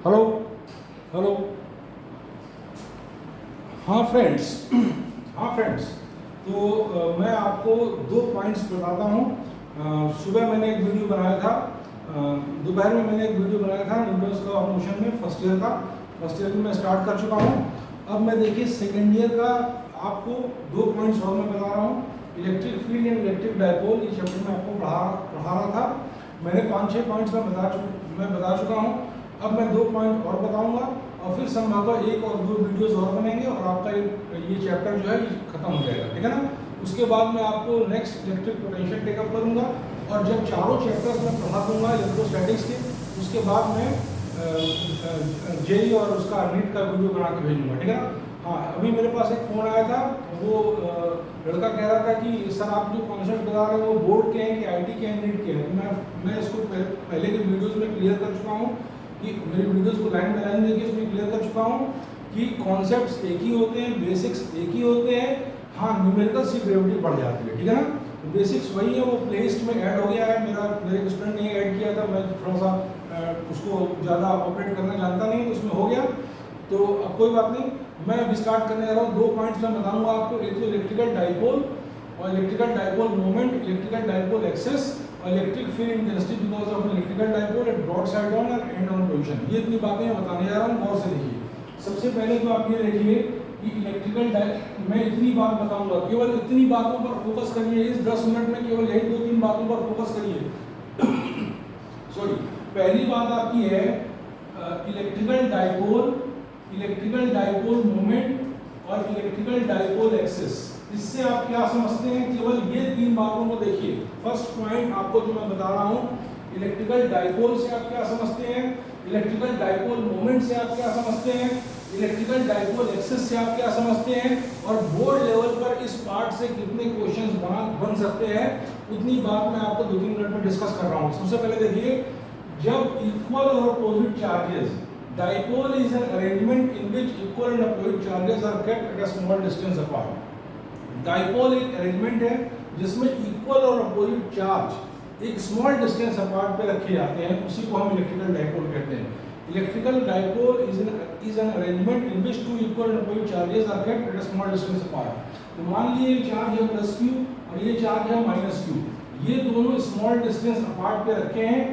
Hello hello. हाँ friends, हाँ friends, तो मैं आपको दो पॉइंट्स बताता हूँ। सुबह मैंने एक वीडियो बनाया था, दोपहर में मैंने एक वीडियो बनाया था विंडोज़ का मोशन में फर्स्ट ईयर में मैं स्टार्ट कर चुका हूँ। अब मैं देखिए सेकेंड ईयर का आपको दो पॉइंट्स और मैं बता रहा हूँ। Electric field and electric dipole, ये चैप्टर में आपको पढ़ा रहा था। मैंने 5-6 पॉइंट्स मैं बता चुका हूँ। अब मैं दो पॉइंट और बताऊंगा और फिर संभवतः एक और दो वीडियोस और बनेंगे और आपका ये चैप्टर जो है ये खत्म हो जाएगा, ठीक है ना। उसके बाद मैं आपको नेक्स्ट इलेक्ट्रिक पोटेंशियल टेकअप करूंगा और जब चारों चैप्टर्स मैं पढ़ा दूंगा इलेक्ट्रोस्टैटिक्स के, उसके बाद मैं जेई और उसका नीट का वीडियो बना के भेजूंगा, ठीक है ना। हाँ, अभी मेरे पास एक फ़ोन आया था, वो लड़का कह रहा था कि सर आप जो कॉन्सेप्ट बता रहे हैं वो बोर्ड के हैं कि आईटी के हैं, नीट के हैं। तो मैं इसको पहले के वीडियोज़ में क्लियर कर चुका हूँ कि मेरी वीडियोस को लाइन बाय लाइन देखिए, उसमें क्लियर कर चुका हूँ कि कॉन्सेप्ट्स एक ही होते हैं, बेसिक्स एक ही होते हैं। हाँ, न्यूमेरिकल सी ब्रेविटी बढ़ जाती है, ठीक है ना। तो बेसिक्स वही है, वो प्लेलिस्ट में ऐड हो गया है। मेरे स्टूडेंट ने ऐड किया था, मैं थोड़ा सा उसको ज़्यादा ऑपरेट करना जानता नहीं, तो उसमें हो गया। तो अब कोई बात नहीं, मैं अभी स्टार्ट करने जा रहा हूँ। दो पॉइंट्स मैं बताऊँगा आपको, एक तो इलेक्ट्रिकल डाइपोल और electrical dipole moment, electrical dipole axis और electric field intensity because of electrical dipole at broad side on और एंड ऑन पोजीशन। ये इतनी बातें मैं बताने जा रहा हूँ, गौर से देखिए। सबसे पहले तो आप ये देखिए कि मैं इतनी बात बताऊंगा, केवल इतनी बातों पर फोकस करिए। इस 10 मिनट में केवल यही 2-3 बातों पर फोकस करिए। सॉरी, पहली बात आपकी है इलेक्ट्रिकल डाइपोल मोमेंट और इलेक्ट्रिकल डाइपोल एक्सिस। इससे आप क्या समझते हैं, केवल ये 3 बातों को देखिए। फर्स्ट पॉइंट आपको जो मैं बता रहा हूँ, इलेक्ट्रिकल डाइपोल से आप क्या समझते हैं, इलेक्ट्रिकल डाइपोल मोमेंट से आप क्या समझते हैं, इलेक्ट्रिकल डाइपोल एक्सिस से आप क्या समझते हैं, और बोर्ड लेवल पर इस पार्ट से कितने क्वेश्चंस बन सकते हैं, उतनी बात मैं आपको 2-3 मिनट में डिस्कस कर रहा हूँ। सबसे पहले देखिए, जब इक्वल और opposite charges, dipole is an arrangement in which equal and opposite charges are kept at a small distance apart. Dipole एक अरेंजमेंट है जिसमें इक्वल और अपोजिट चार्ज एक स्मॉल डिस्टेंस अपार्ट पे रखे जाते हैं, उसी को हम इलेक्ट्रिकल डाइपोल कहते हैं। Electrical dipole is an arrangement in which two equal and opposite charges are kept at a small distance apart. तो मान लीजिए ये चार्ज है प्लस क्यू और ये चार्ज है माइनस क्यू, ये दोनों स्मॉल डिस्टेंस अपार्ट पे रखे हैं।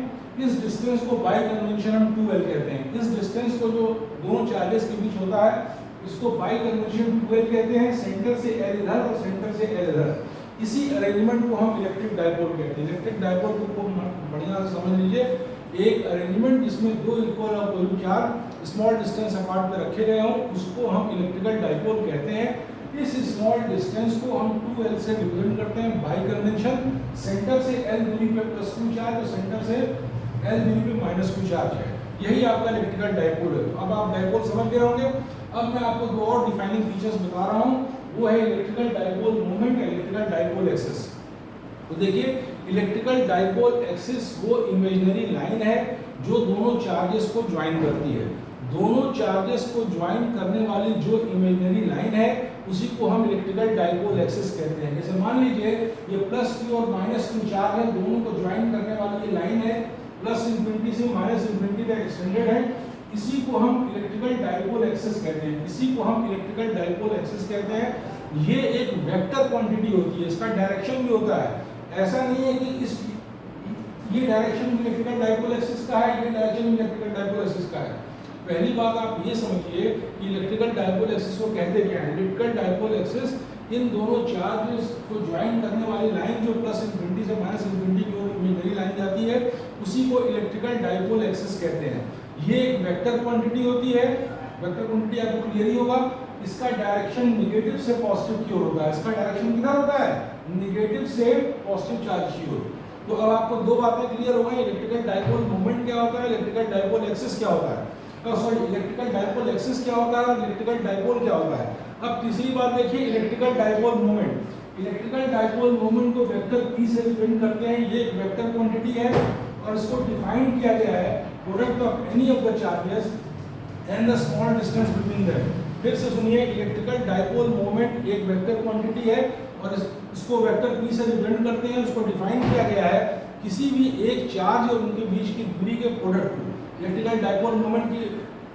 इस डिस्टेंस को बाय कन्वेंशन हम 2L कहते हैं। इस डिस्टेंस को जो दोनों चार्जेस के बीच होता है, इसको बाय कन्वेंशन 2L कहते हैं। सेंटर से L इधर और सेंटर से L इधर, इसी अरेंजमेंट को हम इलेक्ट्रिक डाइपोल कहते हैं। इलेक्ट्रिक डाइपोल को बढ़िया से समझ लीजिए, एक अरेंजमेंट जिसमें दो इक्वल और opposite charge small distance apart पे रखे गए हों, उसको हम इलेक्ट्रिकल डाइपोल कहते हैं। इस स्मॉल डिस्टेंस को हम 2L से रिप्रेजेंट करते हैं बाय कन्वेंशन। सेंटर से L दूरी पे प्लस क्यू चार्ज और सेंटर से L दूरी पे माइनस क्यू चार्ज है। यही आपका इलेक्ट्रिकल डाइपोल है। अब आप डाइपोल समझ गए होंगे। अब मैं आपको दो और डिफाइनिंग फीचर्स बता रहा हूँ, वो है इलेक्ट्रिकल डाइपोल मोमेंट और इलेक्ट्रिकल डाइपोल एक्सिस। तो देखिए, इलेक्ट्रिकल डाइपोल एक्सिस वो इमेजिनरी लाइन है जो दोनों चार्जेस को ज्वाइन करती है। दोनों चार्जेस को ज्वाइन करने वाली जो इमेजिनरी लाइन है, उसी को हम इलेक्ट्रिकल डाइपोल एक्सिस कहते हैं। जैसे मान लीजिए ये प्लस क्यू और माइनस क्यू चार्ज है, दोनों को ज्वाइन करने वाली ये लाइन है, प्लस इंफिनिटी से माइनस इंफिनिटी तक एक्सटेंडेड है। इसी को हम इलेक्ट्रिकल डाइपोल एक्सिस कहते हैं। इसी को हम इलेक्ट्रिकल डाइपोल एक्सिस कहते हैं। ये एक वेक्टर क्वांटिटी होती है, इसका डायरेक्शन भी होता है। ऐसा नहीं है कि ये डायरेक्शन इलेक्ट्रिकल डाइपोल एक्सिस का है, ये डायरेक्शन इलेक्ट्रिकल डाइपोल एक्सिस का है। पहली बात आप ये समझिए कि इलेक्ट्रिकल डाइपोल एक्सिस को कहते क्या है। इलेक्ट्रिकल डाइपोल एक्सिस इन दोनों चार्जेस को ज्वाइन करने वाली लाइन जो प्लस इंफिनिटी से माइनस इंफिनिटी की ओर इमेजिनरी लाइन जाती है, उसी को इलेक्ट्रिकल डाइपोल एक्सिस कहते हैं। ये एक वेक्टर क्वांटिटी होती है। वेक्टर क्वांटिटी आपको क्लियर ही होगा। इसका डायरेक्शन नेगेटिव से पॉजिटिव की ओर होता है। इसका डायरेक्शन किधर होता है, नेगेटिव से पॉजिटिव चार्ज की ओर। तो अब आपको दो बातें क्लियर हो गई, इलेक्ट्रिकल डाइपोल मोमेंट क्या होता है, इलेक्ट्रिकल डाइपोल एक्सिस क्या होता है। सॉरी, इलेक्ट्रिकल डाइपोल एक्सिस क्या होता है और इलेक्ट्रिकल डाइपोल क्या होता है। अब तीसरी बात देखिए, electrical dipole moment. Electrical dipole moment को वेक्टर P से रिप्रेजेंट करते हैं। ये एक वेक्टर क्वांटिटी है और इसको डिफाइन किया गया है, product of any of the charges and the small distance between them. फिर से सुनिए, इलेक्ट्रिकल डाइपोल मोमेंट एक वेक्टर क्वांटिटी है और इसको वेक्टर P से रिप्रेजेंट करते हैं। उसको डिफाइन किया गया है किसी भी एक चार्ज और उनके बीच की दूरी के प्रोडक्ट को इलेक्ट्रिकल डाइपोल मोमेंट की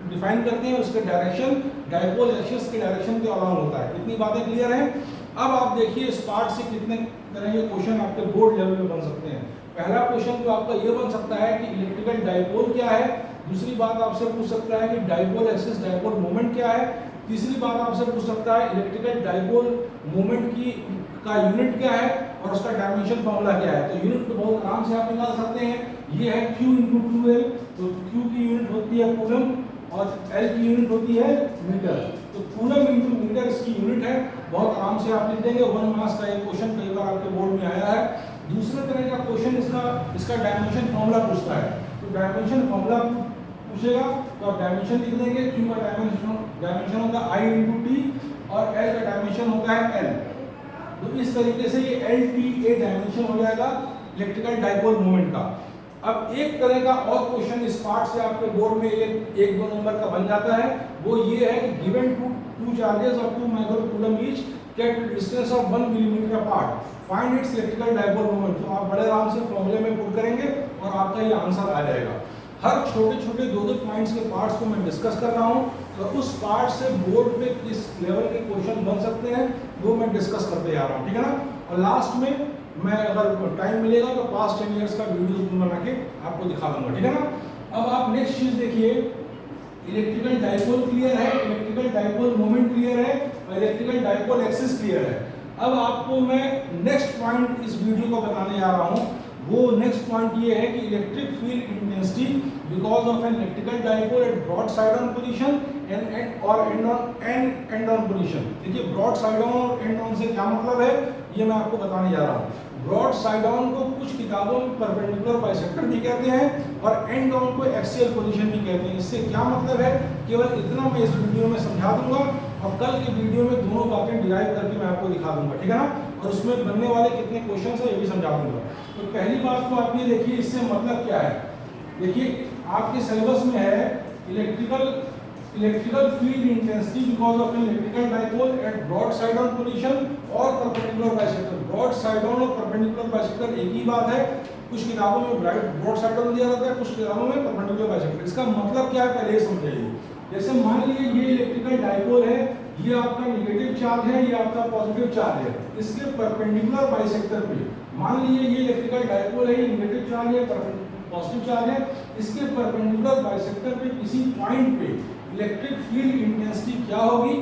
डिफाइन करते हैं, उसके डायरेक्शन डाइपोल एक्सिस के डायरेक्शन के अलाउंग होता है। इतनी बातें क्लियर हैं। अब आप देखिए इस पार्ट से कितने तरह के क्वेश्चन आपके बोर्ड लेवल पे बन सकते हैं। पहला क्वेश्चन तो आपका ये बन सकता है कि इलेक्ट्रिकल डाइपोल क्या है। दूसरी बात आपसे पूछ सकता है कि डाइपोल एक्सिस डाइपोल मोमेंट क्या है। तीसरी बात आपसे पूछ सकता है इलेक्ट्रिकल डाइपोल मोमेंट की का यूनिट क्या है और उसका डायमेंशन फॉर्मूला क्या है। तो यूनिट तो बहुत आराम से आप निकाल सकते हैं, ये है Q × 2L। तो Q की यूनिट होती है कूलम और L की यूनिट होती है मीटर। तो कूलम × मीटर इसकी यूनिट है। बहुत आराम से आप लिख देंगे। 1 मास का एक क्वेश्चन कई बार आपके बोर्ड में आया है। दूसरे तरह का क्वेश्चन इसका डायमेंशन फॉर्मूला पूछता है। तो डायमेंशन फॉर्मूला पूछेगा तो आप डायमेंशन लिख देंगे। Q का डायमेंशन होगा I × T और L का डायमेंशन होता है L। तो इस तरीके से ये LTA डायमेंशन हो जाएगा इलेक्ट्रिकल डाइपोल मोमेंट का। अब एक तरह का और क्वेश्चन इस पार्ट से आपके बोर्ड में एक 2 नंबर का बन जाता है। वो ये है कि given two charges of 2 microcoulomb each kept at distance of 1 millimetre apart find its electrical dipole moment. तो आप बड़े आराम से फॉर्मूले में पुट करेंगे और आपका ये आंसर आ जाएगा। हर छोटे छोटे 2 पॉइंट्स के पार्ट्स को मैं डिस्कस कर रहा हूँ। तो उस पार्ट से बोर्ड पे किस लेवल के क्वेश्चन बन सकते हैं वो मैं डिस्कस करते जा रहा हूँ, ठीक है ना। और लास्ट में मैं अगर टाइम मिलेगा तो पास्ट 10 इयर्स का वीडियो बना के आपको दिखा दूंगा, ठीक है ना। अब आप नेक्स्ट चीज देखिए, इलेक्ट्रिकल डाइपोल क्लियर है, इलेक्ट्रिकल डाइपोल मोमेंट क्लियर है और इलेक्ट्रिकल डाइपोल एक्सिस क्लियर है। अब आपको मैं नेक्स्ट पॉइंट इस वीडियो को बताने जा रहा हूँ। वो नेक्स्ट पॉइंट ये है कि electric field intensity because of an electrical dipole at broad side on position end on position. देखिए ब्रॉड साइड ऑन और एंड ऑन से क्या मतलब है ये मैं आपको बताने जा रहा हूँ। ब्रॉड साइड ऑन को कुछ किताबों में परपेंडिकुलर बाइसेक्टर भी कहते हैं और एंड ऑन को एक्सियल पोजीशन भी कहते हैं। इससे क्या मतलब है केवल इतना मैं इस वीडियो में समझा दूंगा और कल के वीडियो में दोनों बातें डिराइव करके मैं आपको दिखा दूंगा, ठीक है ना। और उसमें बनने वाले कितने क्वेश्चन है ये भी समझा दूंगा। तो पहली बात तो आप ये देखिए इससे मतलब क्या है। देखिए आपके सिलेबस में है electrical field intensity because of an electrical dipole at broad side on position और perpendicular bisector. Broad side on और परपेंडिकुलर बाइसेक्टर एक ही बात है। कुछ किताबों में ब्रॉड साइड ऑन दिया जाता है, कुछ किताबों में परपेंडिकुलर बाइसेक्टर। इसका मतलब क्या है पहले समझिए। जैसे मान लीजिए ये इलेक्ट्रिकल डाइपोल है, ये आपका नेगेटिव चार्ज है, ये आपका पॉजिटिव चार्ज है। इसके परपेंडिकुलर बाइसेक्टर पे मान लीजिए ये इलेक्ट्रिकल डाइपोल है, ये नेगेटिव चार्ज है, पॉजिटिव चार्ज है। इसके परपेंडिकुलर बाइसेक्टर पे किसी पॉइंट पे इलेक्ट्रिक फील्ड इंटेंसिटी क्या होगी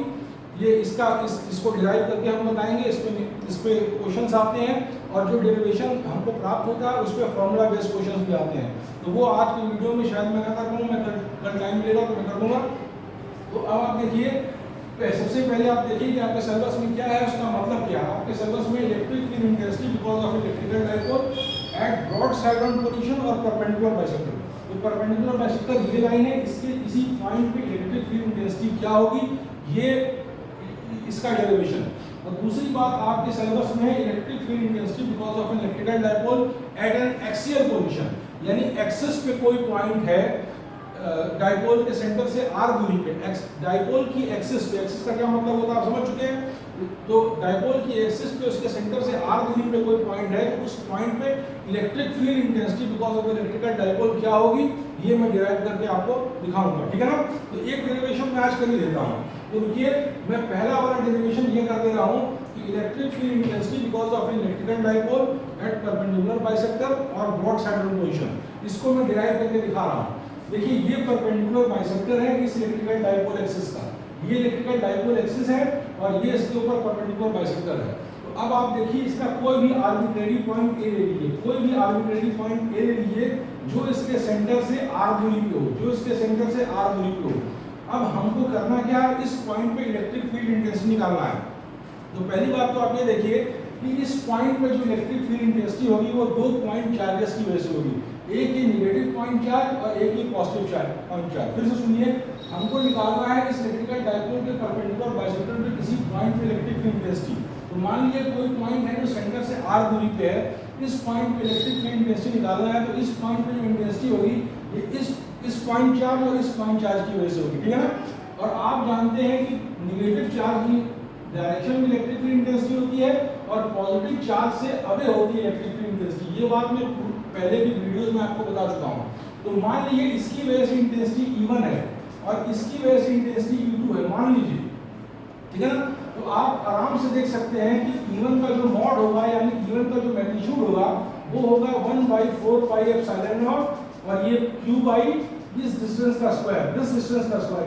ये इसको डिराइव करके हम बताएंगे। इस पे क्वेश्चंस आते हैं और जो डेरिवेशन हमको प्राप्त होता है उस पर फॉर्मूला बेस्ड क्वेश्चंस भी आते हैं। तो वो आज की वीडियो में शायद मैं ना कर पाऊँ, मैं कल टाइम मिलेगा तो मैं कर दूंगा। तो अब आप देखिए सबसे पहले आप देखिए कि आपके सिलेबस में क्या है, उसका मतलब क्या है। आपके सिलेबस में electric field intensity because of electrical dipole at broad side on position और परपेंडिकुलर बाइसेक्टर। तो परपेंडिकुलर बाइसेक्टर ये लाइन है, इसके इसी पॉइंट पे इलेक्ट्रिक फील्ड इंटेंसिटी क्या होगी ये इसका डेरिवेशन। और दूसरी बात आपके सिलेबस में है electric field intensity because of an electrical dipole eight N axial position. यानी एक्सिस पे कोई पॉइंट है डाइपोल के सेंटर से r दूरी पे। डाइपोल की एक्सिस पे, एक्सिस का क्या मतलब होता है आप समझ चुके हैं। तो डाइपोल की एक्सिस पे उसके सेंटर से r दूरी पे कोई पॉइंट है, तो उस पॉइंट पे electric field intensity because of electrical dipole क्या होगी ये मैं डिराइव करके आपको दिखाऊंगा, ठीक है ना। तो एक डेरिवेशन मैं आज कर ही देता हूँ। तो रुकिए मैं पहला वाला डेरिवेशन ये कर दे रहा हूँ कि electric field intensity because of electrical dipole at perpendicular bisector और ब्रॉड साइड ऑन पोजीशन, इसको मैं डिराइव करके दिखा रहा हूँ। देखिए ये परपेंडिकुलर बाइसेक्टर है इस इलेक्ट्रिकल डाइपोल एक्सिस का, ये इलेक्ट्रिकल डाइपोल एक्सिस है और ये इसके ऊपर परपेंडिकुलर बाइसेक्टर है। तो अब आप देखिए इसका कोई भी आर्बिट्रेरी पॉइंट ए ले लीजिए, कोई भी आर्बिट्रेरी पॉइंट ए ले लीजिए जो इसके सेंटर से r दूरी पे हो, जो इसके सेंटर से r दूरी पे हो। अब हमको करना क्या है, इस पॉइंट पे इलेक्ट्रिक फील्ड इंटेंसिटी निकालना है। तो पहली बात तो आप ये देखिए कि इस पॉइंट पे जो इलेक्ट्रिक फील्ड इंटेंसिटी होगी वो 2 पॉइंट चार्जेस की वजह से होगी, एक ही नेगेटिव पॉइंट चार्ज और एक ही पॉजिटिव पॉइंट चार्ज। फिर से सुनिए, हमको निकालना है इस इलेक्ट्रिकल डाइपोल के परपेंडिकुलर बाइसेक्टर पे किसी पॉइंट पे इलेक्ट्रिक फील्ड इंटेंसिटी। तो मान लीजिए कोई पॉइंट है जो सेंटर से r दूरी पे है, इस पॉइंट पे इलेक्ट्रिक फील्ड इंटेंसिटी निकालना है। तो इस पॉइंट पे जो इंटेंसिटी होगी ये इस पॉइंट चार्ज और इस पॉइंट चार्ज की वजह से होगी, ठीक है ना। और आप जानते हैं कि नेगेटिव चार्ज की डायरेक्शन में इलेक्ट्रिक फील्ड इंटेंसिटी होती है और पॉजिटिव चार्ज से अवे होती है इलेक्ट्रिक फील्ड इंटेंसिटी। ये बात मैं पहले की वीडियोस में आपको बता चुका हूँ। तो मान लीजिए इसकी वजह से इंटेंसिटी E1 है और इसकी वजह से इंटेंसिटी E2 है, मान लीजिए, ठीक है ना। तो आप आराम से देख सकते हैं कि E1 का जो मॉड होगा यानी E1 का जो मैग्नीट्यूड होगा वो होगा 1/4 पाई एप्सिलॉन नॉट और ये Q बाई इस डिस्टेंस का स्क्वायर,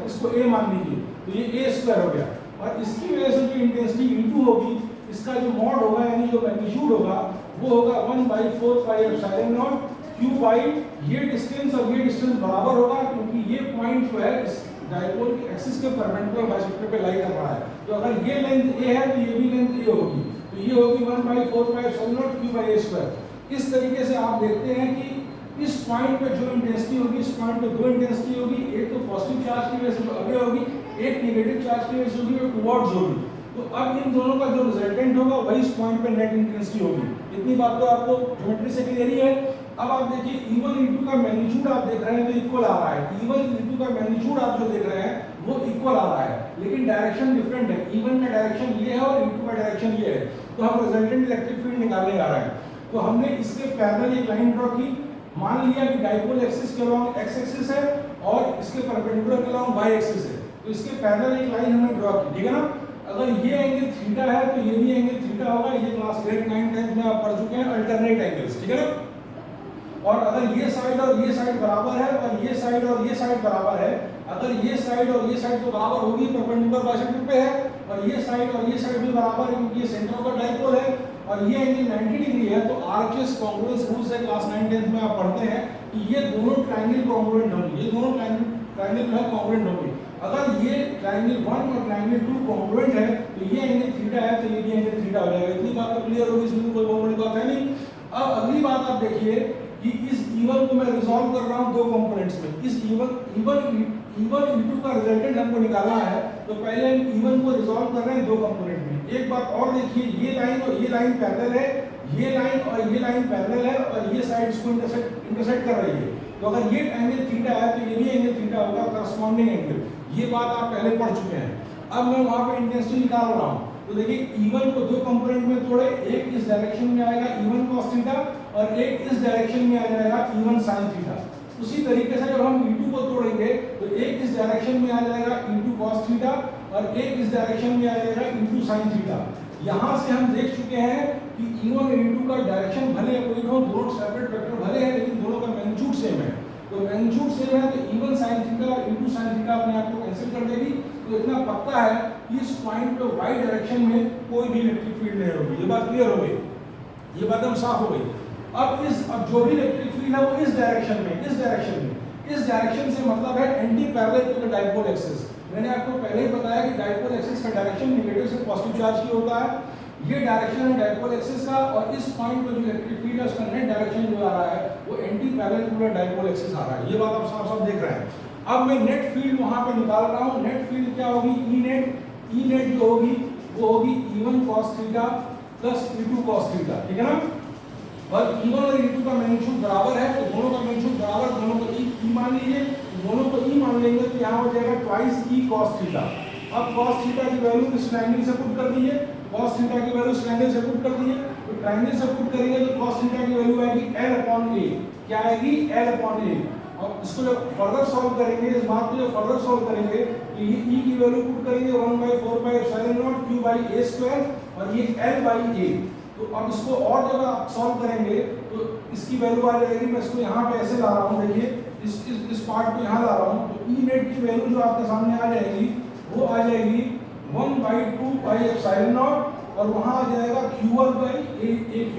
इसको A मान लीजिए, तो ये A स्क्वायर हो गया। और इसकी वजह से जो इंटेंसिटी E2 होगी, इसका जो मॉड होगा यानी जो मैग्नीट्यूड होगा वो होगा 1/4 pi epsilon not Q by ये डिस्टेंस और ये डिस्टेंस बराबर होगा, क्योंकि ये पॉइंट जो है इस डायपोल की एक्सिस के परपेंडिकुलर बाइसेक्टर पे लाई कर रहा है। तो अगर ये लेंथ A है तो ये भी लेंथ A होगी, तो ये होगी 1/4 pi epsilon not Q by A square. इस तरीके से आप देखते हैं कि इस पॉइंट पे जो इंटेंसिटी होगी, इस पॉइंट पे दो इंटेंसिटी होगी, एक तो पॉजिटिव चार्ज की वजह से जो अवे होगी, एक नेगेटिव चार्ज की वजह से होगी और टुवर्ड्स होगी। तो अब इन दोनों का जो रिजल्टेंट होगा वही इस पॉइंट पे नेट इंटेंसिटी होगी। इतनी बात तो आपको ज्योमेट्री से क्लियर ही है। अब आप देखिए E1 E2 का मैग्नीट्यूड आप देख रहे हैं तो इक्वल आ रहा है, E1 E2 का मैग्नीट्यूड आप जो देख रहे हैं वो इक्वल आ रहा है, लेकिन डायरेक्शन डिफरेंट है। E1 का डायरेक्शन ये है और E2 का डायरेक्शन ये है। तो हम रिजल्टेंट इलेक्ट्रिक फील्ड निकालने जा रहे हैं। तो हमने इसके पैरेलल एक लाइन ड्रॉ की, मान लिया कि डायपोल एक्सिस के अलोंग x एक्सिस है और इसके परपेंडिकुलर के अलोंग y एक्सिस है, तो इसके पैरेलल एक लाइन हमने ड्रॉ की, ठीक है ना। अगर ये एंगल थीटा है तो ये भी एंगल थीटा होगा। ये क्लास 8 9 10 में आप पढ़ चुके हैं अल्टरनेट एंगल्स, ठीक है ना। और अगर ये साइड और ये साइड बराबर है और ये साइड और ये साइड बराबर है, अगर ये साइड और ये साइड तो बराबर होगी, परपेंडिकुलर बाइसेक्टर पे है, और ये साइड और ये साइड भी बराबर है क्योंकि ये सेंटर का डायपोल है और ये एंगल 90 डिग्री है, तो आरएचएस कांग्रुएंस रूल से क्लास 9 10 में आप पढ़ते हैं कि ये दोनों ट्रायंगल कांग्रुएंट होंगे, ये दोनों ट्रायंगल जो है कांग्रुएंट होंगे। अगर ये ट्रायंगल 1 और ट्रायंगल 2 कांग्रुएंट है तो ये एंगल थीटा है तो ये भी एंगल थीटा हो जाएगा। इतनी बात तो क्लियर होगी, इसमें कोई बहुत बड़ी बात है नहीं। अब अगली बात आप देखिए कि इस E1 को मैं रिजॉल्व कर रहा हूं दो कंपोनेंट्स में। इस E1 E2 का रिजल्टेंट हमको निकालना है, तो पहले हम E1 को रिजॉल्व कर रहे हैं दो कंपोनेंट में। एक बात और देखिए, ये लाइन और ये लाइन पैरेलल है, ये लाइन और ये लाइन पैरेलल है और ये साइड इसको इंटरसेक्ट कर रही है। तो अगर ये एंगल थीटा है तो ये भी एंगल थीटा होगा, करस्पॉन्डिंग एंगल। ये बात आप पहले पढ़ चुके हैं। अब मैं वहां पे इंटेंसिटी निकाल रहा हूं, तो देखिए E1 को दो कंपोनेंट में तोड़े, एक इस डायरेक्शन में आएगा E1 cos थीटा और एक इस डायरेक्शन में आ जाएगा E1 sin थीटा। उसी तरीके से जब हम E2 को तोड़ेंगे तो एक इस डायरेक्शन में आ जाएगा E2 cos थीटा और एक इस डायरेक्शन में आ जाएगा E2 sin थीटा। यहाँ से हम देख चुके हैं कि E1 और E2 का डायरेक्शन भले अपोजिट हो, दोनों सेपरेट वेक्टर भले हैं, लेकिन दोनों का मैग्नीट्यूड सेम है। तो मैग्नीट्यूड सेम है तो E1 sin थीटा और E2 sin थीटा अपने आप को कैंसिल कर देगी। तो इतना पक्का है कि इस पॉइंट पे y डायरेक्शन में कोई भी इलेक्ट्रिक फील्ड नहीं होगी। ये बात क्लियर हो गई, ये बात एकदम साफ हो गई। अब जो भी इलेक्ट्रिक फील्ड है वो इस डायरेक्शन से मतलब है anti parallel to the dipole axis. मैंने आपको पहले ही बताया कि डायपोल एक्सिस का डायरेक्शन नेगेटिव से पॉजिटिव चार्ज की होता है। ये डायरेक्शन है डायपोल एक्सिस का और इस पॉइंट पे जो इलेक्ट्रिक फील्ड है उसका नेट डायरेक्शन जो आ रहा है वो anti parallel to the dipole axis आ रहा है। ये बात आप साफ साफ देख रहे हैं। अब मैं नेट फील्ड वहां पे निकाल रहा हूं। नेट फील्ड क्या होगी? ई नेट जो होगी वो होगी E1 cos theta plus E2 cos theta, ठीक है ना। और E1 और E2 का मैग्नीट्यूड बराबर है, तो दोनों का मैग्नीट्यूड बराबर, दोनों को E मान लीजिए, दोनों को E मान लेंगे तो यहाँ हो जाएगा ट्वाइस E cos थीटा। अब cos थीटा की वैल्यू इस ट्रायंगल से पुट कर दीजिए, cos थीटा की वैल्यू इस ट्रायंगल से पुट कर दीजिए। तो ट्रायंगल से पुट करेंगे तो cos थीटा की वैल्यू आएगी L/A। क्या आएगी? L/A। और इसको जब फर्दर सॉल्व करेंगे, इस बात को जब फर्दर सॉल्व करेंगे तो ये E की वैल्यू पुट करेंगे 1/4 pi epsilon not Q by A square और ये L/A। तो अब इसको और जब आप सॉल्व करेंगे तो इसकी वैल्यू आ जाएगी, मैं इसको यहाँ पे ऐसे ला रहा हूँ, देखिए इस पार्ट को यहाँ ला रहा हूँ। तो E नेट की वैल्यू जो आपके सामने आ जाएगी वो आ जाएगी 1/2 पाई एप्सिलॉन नॉट और वहाँ आ जाएगा QL/AQ।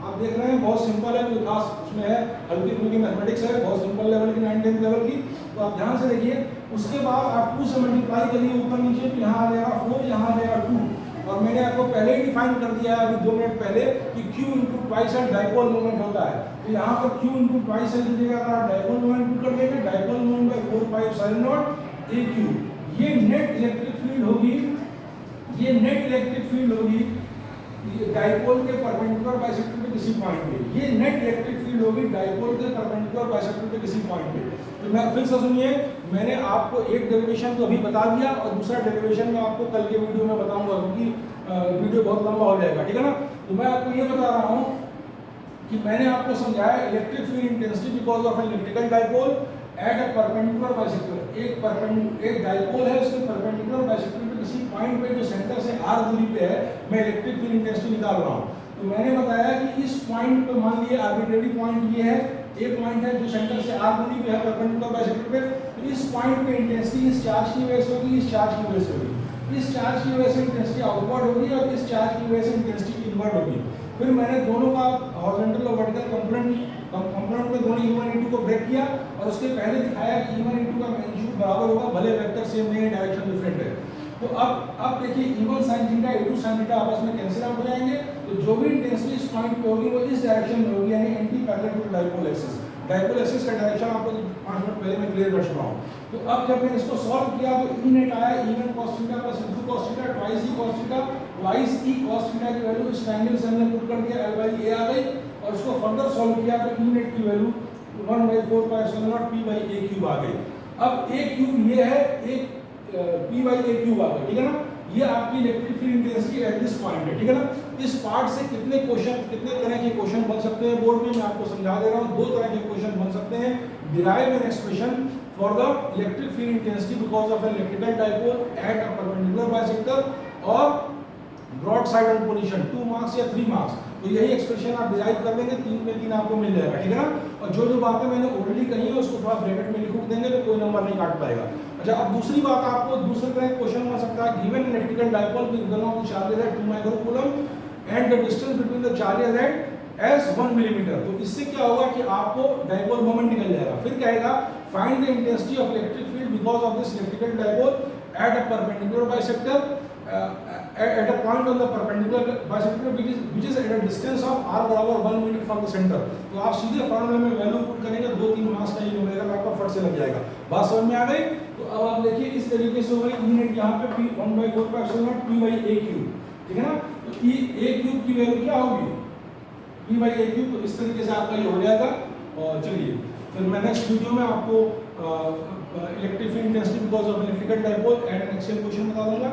आप देख रहे हैं बहुत सिंपल है, कोई खास उसमें है हल्की फुल्की मैथमेटिक्स है, बहुत सिंपल लेवल की 9 10 लेवल की। तो आप ध्यान से देखिए, उसके बाद आप 2 से मल्टीप्लाई करिए ऊपर नीचे, तो यहाँ आ जाएगा 4, यहाँ आ जाएगा 2। और मैंने आपको पहले ही डिफाइन कर दिया है अभी 2 मिनट पहले कि Q into twice L dipole moment होता है। तो यहाँ पर Q इंटू ट्वाइस एल की जगह आप डायपोल मोमेंट कर देंगे, dipole moment bye 4 pi epsilon not AQ। ये नेट इलेक्ट्रिक फील्ड होगी, ये नेट इलेक्ट्रिक फील्ड होगी डायपोल के परपेंडिकुलर बाइसेक्टर पे किसी पॉइंट पे। ये नेट इलेक्ट्रिक फील्ड होगी डायपोल के परपेंडिकुलर बाइसेक्टर पे किसी पॉइंट पे। तो मैं फिर से सुनिए, मैंने आपको एक डेरिवेशन तो अभी बता दिया और दूसरा डेरिवेशन मैं आपको कल के वीडियो में बताऊंगा, क्योंकि वीडियो बहुत लंबा हो जाएगा, ठीक है ना। तो मैं आपको ये बता रहा हूँ कि मैंने आपको समझाया electric field intensity because of electrical dipole at a perpendicular bisector. एक डाइपोल है, उसके परपेंडिकुलर बाइसेक्टर पे किसी पॉइंट पे जो सेंटर से r दूरी पे है, मैं इलेक्ट्रिक फील्ड इंटेंसिटी निकाल रहा हूँ। तो मैंने बताया कि इस पॉइंट पे मान लिए आर्बिट्रेरी पॉइंट ये है, एक पॉइंट है जो सेंटर से r दूरी पे है परपेंडिकुलर बाइसेक्टर पे, तो इस पॉइंट पे इंटेंसिटी इस चार्ज की वजह से होगी, इस चार्ज की वजह से होगी, इस चार्ज की वजह से इंटेंसिटी आउटवर्ड होगी और इस चार्ज की वजह से इंटेंसिटी इनवर्ड होगी। फिर मैंने दोनों का हॉरिजॉन्टल और वर्टिकल कंपोनेंट में दोनों E1 E2 को ब्रेक किया और उसके पहले दिखाया कि E1 E2 का मैग्नीट्यूड बराबर होगा भले वेक्टर सेम नहीं है, डायरेक्शन डिफरेंट है। तो अब देखिए E1 sin theta E2 sin theta आपस में कैंसिल आउट हो जाएंगे, तो जो भी इंटेंसिटी इस पॉइंट पे होगी वो इस डायरेक्शन में होगी, यानी anti parallel to dipole axis. Dipole axis का डायरेक्शन आपको 5 मिनट पहले मैं क्लियर कर चुका हूं। तो अब जब मैंने इसको सॉल्व किया तो E नेट आया E1 cos theta plus E2 cos theta twice E cos theta twice E cos theta की वैल्यू इस ट्रायंगल से हमने पुट कर दिया L/A आ गई, और इसको फर्दर सॉल्व किया तो E नेट की वैल्यू 1/4πε0 P/a³ आ गई। अब a³ ये है, एक P/a³ आ गई, ठीक है ना। ये आपकी electric field intensity at this point है, ठीक है ना। इस पार्ट से कितने तरह के क्वेश्चन बन सकते हैं बोर्ड में, मैं आपको समझा दे रहा हूँ। 2 तरह के क्वेश्चन बन सकते हैं। Derive an expression for the electric field intensity because of an electrical dipole at a perpendicular bisector और broad side on position 2 marks या 3 मार्क्स। तो यही एक्सप्रेशन आप डिराइव कर लेंगे, 3 में 3 आपको मिल जाएगा, ठीक है ना। और जो बातें मैंने ऑलरेडी कही है उसको थोड़ा ब्रैकेट में लिख देंगे तो कोई नंबर नहीं काट पाएगा। अच्छा, अब दूसरी बात, आपको दूसरे तरह क्वेश्चन बन सकता है। Given electrical dipole with one of the charges at 2 microcoulomb and the distance between the charges at as 1 millimetre. तो इससे क्या होगा कि आपको डाइपोल मोमेंट निकल जाएगा। फिर कहेगा find the intensity of electric field because of this electrical dipole at a perpendicular bisector at a point on the perpendicular bisector which is at a distance of r बराबर 1 metre from the centre. तो आप सीधे फॉर्मूले में value put करेंगे, 2-3 marks का ये numerical आपका फट से लग जाएगा। बात समझ में आ गई। तो अब आप देखिए इस तरीके से होगा E नेट यहाँ पे 1/4πε0 P/a³, ठीक है ना। तो a³ की वैल्यू क्या होगी, P/a³। तो इस तरीके से आपका ये हो जाएगा। और चलिए फिर मैं नेक्स्ट वीडियो में आपको electric field intensity because of electrical dipole and axial question बता दूंगा।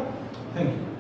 Thank you.